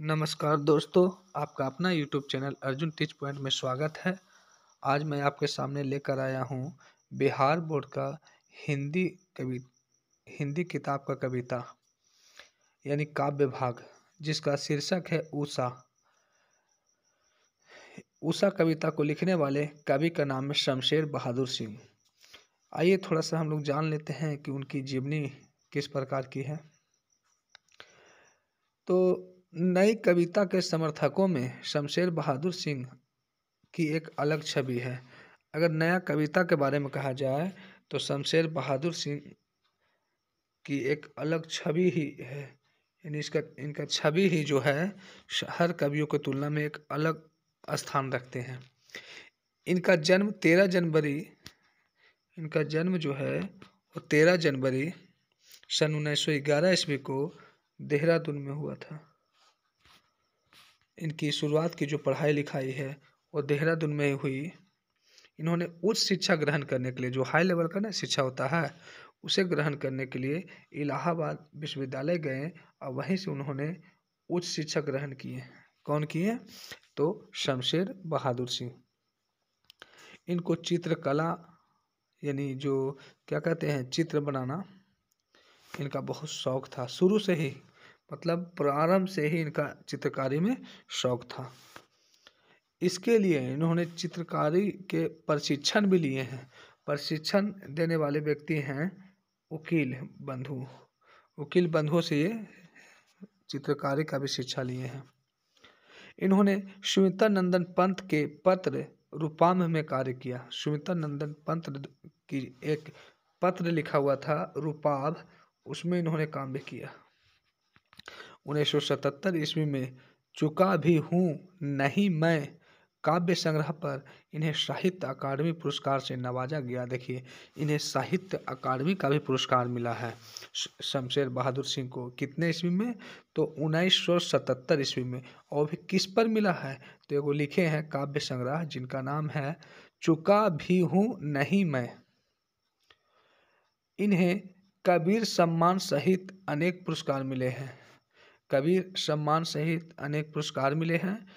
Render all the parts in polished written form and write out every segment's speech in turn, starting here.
नमस्कार दोस्तों, आपका अपना YouTube channel Arjun teach point में स्वागत है। आज मैं आपके सामने लेकर आया हूँ बिहार बोर्ड का हिंदी कवि हिंदी किताब का कविता यानी काव्य भाग, जिसका शीर्षक है उषा। उषा कविता को लिखने वाले कवि का नाम है शमशेर बहादुर सिंह। आइए थोड़ा सा हम लोग जान लेते हैं कि उनकी जीवनी किस प्रकार की है। तो नई कविता के समर्थकों में शमशेर बहादुर सिंह की एक अलग छवि है। अगर नया कविता के बारे में कहा जाए तो शमशेर बहादुर सिंह की एक अलग छवि ही है, यानी इनका छवि ही जो है हर कवियों की तुलना में एक अलग स्थान रखते हैं। इनका जन्म 13 जनवरी इनका जन्म जो है वो 13 जनवरी सन 1911 ईस्वी को देहरादून में हुआ था। इनकी शुरुआत की जो पढ़ाई लिखाई है वो देहरादून में हुई। इन्होंने उच्च शिक्षा ग्रहण करने के लिए, जो हाई लेवल का ना शिक्षा होता है, उसे ग्रहण करने के लिए इलाहाबाद विश्वविद्यालय गए और वहीं से उन्होंने उच्च शिक्षा ग्रहण किए। कौन किए? तो शमशेर बहादुर सिंह। इनको चित्रकला यानी जो क्या कहते हैं चित्र बनाना, इनका बहुत शौक था शुरू से ही, मतलब प्रारंभ से ही इनका चित्रकारी में शौक था। इसके लिए इन्होंने चित्रकारी के प्रशिक्षण भी लिए हैं। प्रशिक्षण देने वाले व्यक्ति हैं वकील बंधु। वकील बंधुओं से ये चित्रकारी का भी शिक्षा लिए हैं। इन्होंने सुमित्रा नंदन पंत के पत्र रूपाम्भ में कार्य किया। सुमित्रा नंदन पंत की एक पत्र लिखा हुआ था रूपाम्भ, उसमें इन्होंने काम भी किया। 1977 ईस्वी में चुका भी हूँ नहीं मैं काव्य संग्रह पर इन्हें साहित्य अकादमी पुरस्कार से नवाजा गया। देखिए, इन्हें साहित्य अकादमी का भी पुरस्कार मिला है शमशेर बहादुर सिंह को। कितने ईस्वी में? तो 1977 ईस्वी में। और भी किस पर मिला है? तो वो लिखे हैं काव्य संग्रह जिनका नाम है चुका भी हूँ नहीं मैं। इन्हें कबीर सम्मान सहित अनेक पुरस्कार मिले हैं। कबीर सम्मान सहित अनेक पुरस्कार मिले हैं।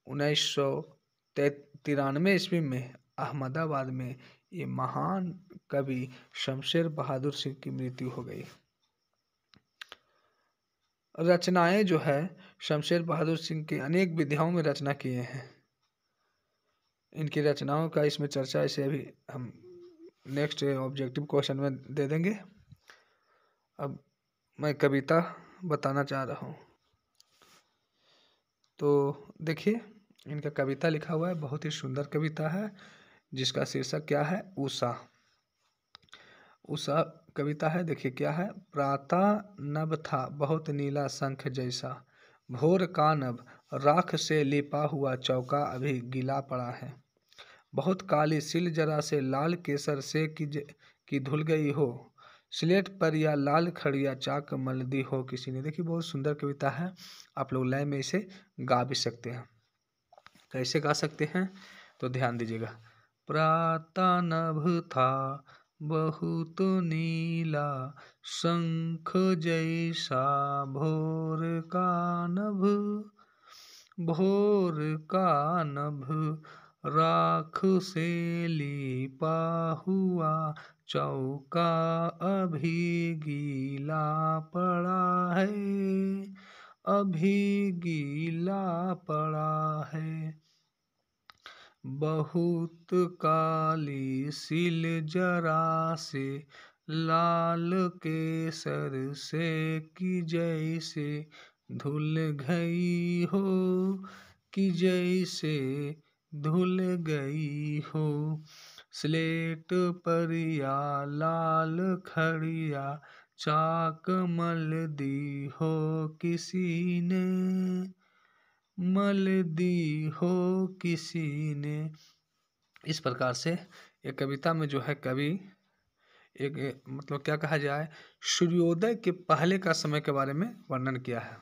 1993 ईस्वी में अहमदाबाद में ये महान कवि शमशेर बहादुर सिंह की मृत्यु हो गई। रचनाएं जो है शमशेर बहादुर सिंह की अनेक विधाओं में रचना किए हैं। इनकी रचनाओं का इसमें चर्चा इसे अभी हम नेक्स्ट ऑब्जेक्टिव क्वेश्चन में दे देंगे। अब मैं कविता बताना चाह रहा हूँ। तो देखिए, इनका कविता लिखा हुआ है, बहुत ही सुंदर कविता है जिसका शीर्षक क्या है? उषा। उषा कविता है, देखिए क्या है। प्रातः नभ था बहुत नीला शंख जैसा, भोर का नभ राख से लिपा हुआ चौका अभी गीला पड़ा है। बहुत काली सिल जरा से लाल केसर से की धुल गई हो, स्लेट पर या लाल खड़िया चाक मल दी हो किसी ने। देखिए, बहुत सुंदर कविता है। आप लोग लय में इसे गा भी सकते हैं। कैसे गा सकते हैं तो ध्यान दीजिएगा। प्रातः नभ था बहुत नीला शंख जैसा, भोर का नभ भोर का नभ राख से लिपा हुआ चौका अभी गीला पड़ा है, अभी गीला पड़ा है। बहुत काली सिल जरा से लाल केसर से की जैसे धुल गई हो, कि जैसे धुल गई हो। स्लेट पर या लाल खड़िया चाक मल दी हो किसी ने, मल दी हो किसी ने। इस प्रकार से एक कविता में जो है कवि एक मतलब क्या कहा जाए, सूर्योदय के पहले का समय के बारे में वर्णन किया है।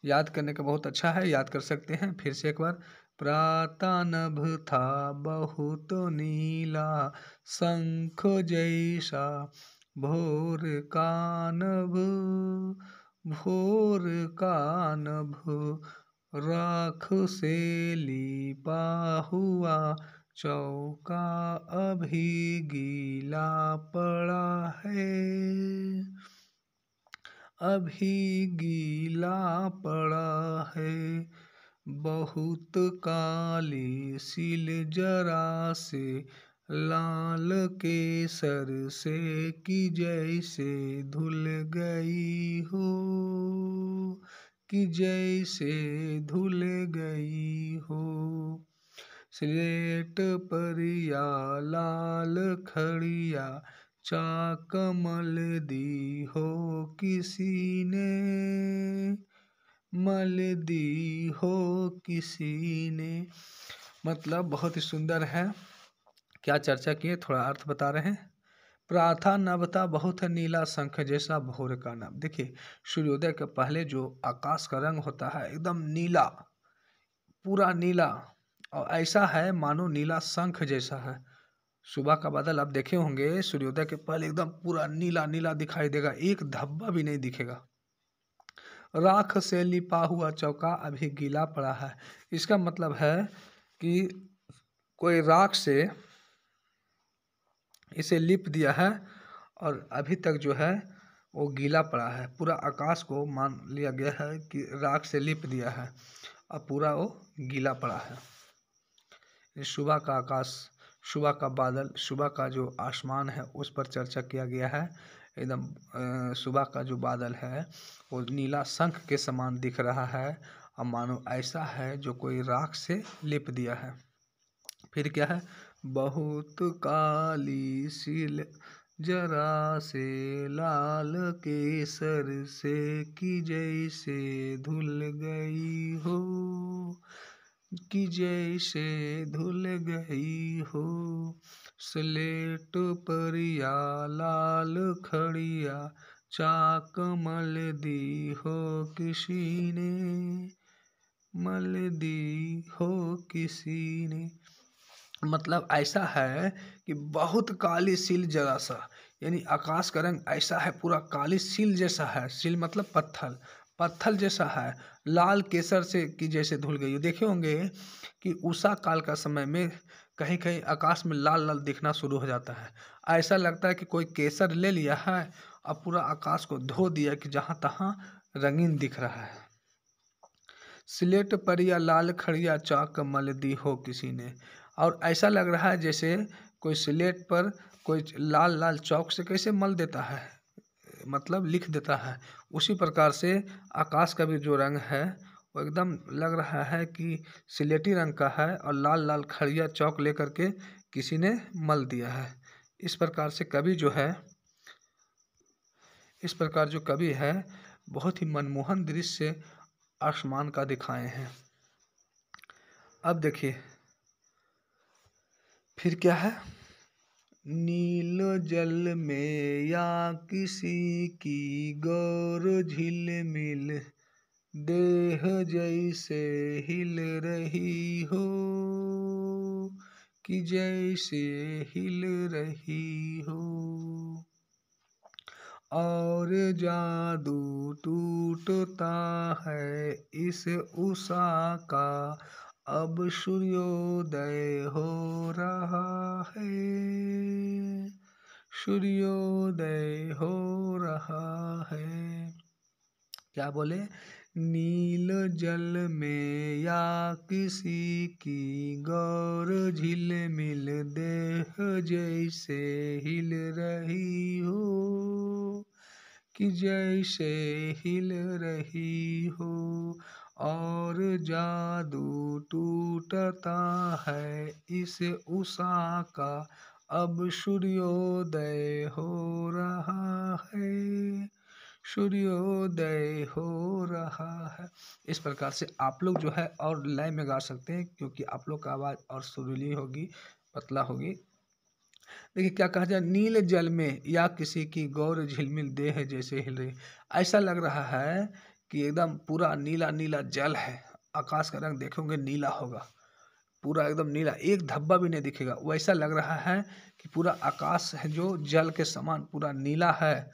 याद करने का बहुत अच्छा है, याद कर सकते हैं फिर से एक बार। प्रातः नभ था बहुत नीला शंख जैसा, भोर का नभ भोर का नभ राख से लिपा हुआ, चौका अभी गीला पड़ा है, अभी गीला पड़ा है। बहुत काली सिल जरा से लाल केसर से, कि जैसे धुल गई हो, कि जैसे धुल गई हो। स्लेट पर या लाल खड़िया, चाक मल दी हो किसी ने, मल दी हो किसी ने। मतलब बहुत ही सुंदर है। क्या चर्चा किए, थोड़ा अर्थ बता रहे हैं। प्राथा नभता बहुत नीला, शंख जैसा भोर का नभ। देखिए, सूर्योदय के पहले जो आकाश का रंग होता है एकदम नीला, पूरा नीला, और ऐसा है मानो नीला शंख जैसा है। सुबह का बादल आप देखे होंगे, सूर्योदय के पहले एकदम पूरा नीला नीला दिखाई देगा, एक धब्बा भी नहीं दिखेगा। राख से लिपा हुआ चौका अभी गीला पड़ा है। इसका मतलब है कि कोई राख से इसे लिप दिया है और अभी तक जो है वो गीला पड़ा है। पूरा आकाश को मान लिया गया है कि राख से लिप दिया है और पूरा वो गीला पड़ा है। सुबह का आकाश, सुबह का बादल, सुबह का जो आसमान है उस पर चर्चा किया गया है। एकदम सुबह का जो बादल है वो नीला शंख के समान दिख रहा है और मानो ऐसा है जो कोई राख से लिप दिया है। फिर क्या है, बहुत काली सिल जरा से लाल केसर से, कि जैसे धुल गई हो, कि जैसे धुल गई हो। स्लेट पर या लाल खड़िया, चाक मल दी हो किसी ने, मल दी हो किसी ने। मतलब ऐसा है कि बहुत काली सील जरा सा, यानी आकाश का रंग ऐसा है पूरा काली सील जैसा है। सील मतलब पत्थर, पत्थर जैसा है, लाल केसर से कि जैसे धुल गई। देखे होंगे कि उषा काल का समय में कहीं कहीं आकाश में लाल लाल दिखना शुरू हो जाता है। ऐसा लगता है कि कोई केसर ले लिया है और पूरा आकाश को धो दिया कि जहाँ तहाँ रंगीन दिख रहा है। स्लेट पर या लाल खड़िया, चाक मल दी हो किसी ने। और ऐसा लग रहा है जैसे कोई स्लेट पर कोई लाल लाल चौक से कैसे मल देता है, मतलब लिख देता है, उसी प्रकार से आकाश का भी जो रंग है वो एकदम लग रहा है कि स्लेटी रंग का है और लाल लाल खड़िया चौक लेकर के किसी ने मल दिया है। इस प्रकार से कवि जो है, इस प्रकार जो कवि है बहुत ही मनमोहन दृश्य आसमान का दिखाए हैं। अब देखिए फिर क्या है, नील जल में या किसी की गौर झिलमिल, देह जैसे हिल रही हो, कि जैसे हिल रही हो। और जादू टूटता है इस उषा का, अब सूर्योदय हो रहा है, सूर्योदय हो रहा है। क्या बोले, नील जल में या किसी की गौर झिलमिल, देह जैसे हिल रही हो, कि जैसे हिल रही हो। और जादू टूटता है इस उषा का, अब सूर्योदय हो रहा है, सूर्योदय हो रहा है। इस प्रकार से आप लोग जो है और लय में गा सकते हैं, क्योंकि आप लोग का आवाज़ और सुरीली होगी, पतला होगी। देखिए क्या कहा जाए, नील जल में या किसी की गौर झिलमिल, देह जैसे हिल रही। ऐसा लग रहा है कि एकदम पूरा नीला नीला जल है, आकाश का रंग देखोगे नीला होगा, पूरा एकदम नीला, एक धब्बा भी नहीं दिखेगा। वैसा लग रहा है कि पूरा आकाश है जो जल के समान पूरा नीला है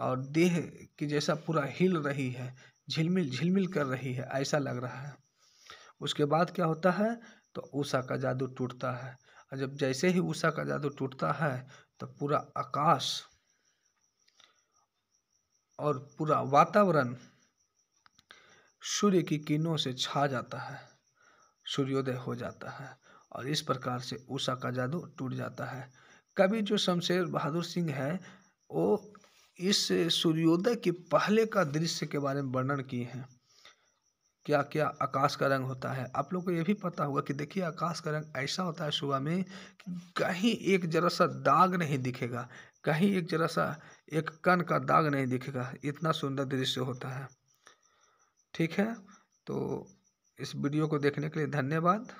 और देह की जैसा पूरा हिल रही है, झिलमिल झिलमिल कर रही है, ऐसा लग रहा है। उसके बाद क्या होता है, तो उषा का जादू टूटता है। और जब जैसे ही उषा का जादू टूटता है तो पूरा आकाश और पूरा वातावरण सूर्य की किरणों से छा जाता है, सूर्योदय हो जाता है और इस प्रकार से उषा का जादू टूट जाता है। कवि जो शमशेर बहादुर सिंह है, वो इस सूर्योदय के पहले का दृश्य के बारे में वर्णन किए हैं। क्या क्या आकाश का रंग होता है, आप लोग को ये भी पता होगा कि देखिए आकाश का रंग ऐसा होता है सुबह में कि कहीं एक जरा सा दाग नहीं दिखेगा, कहीं एक जरा सा एक कण का दाग नहीं दिखेगा, इतना सुंदर दृश्य होता है। ठीक है, तो इस वीडियो को देखने के लिए धन्यवाद।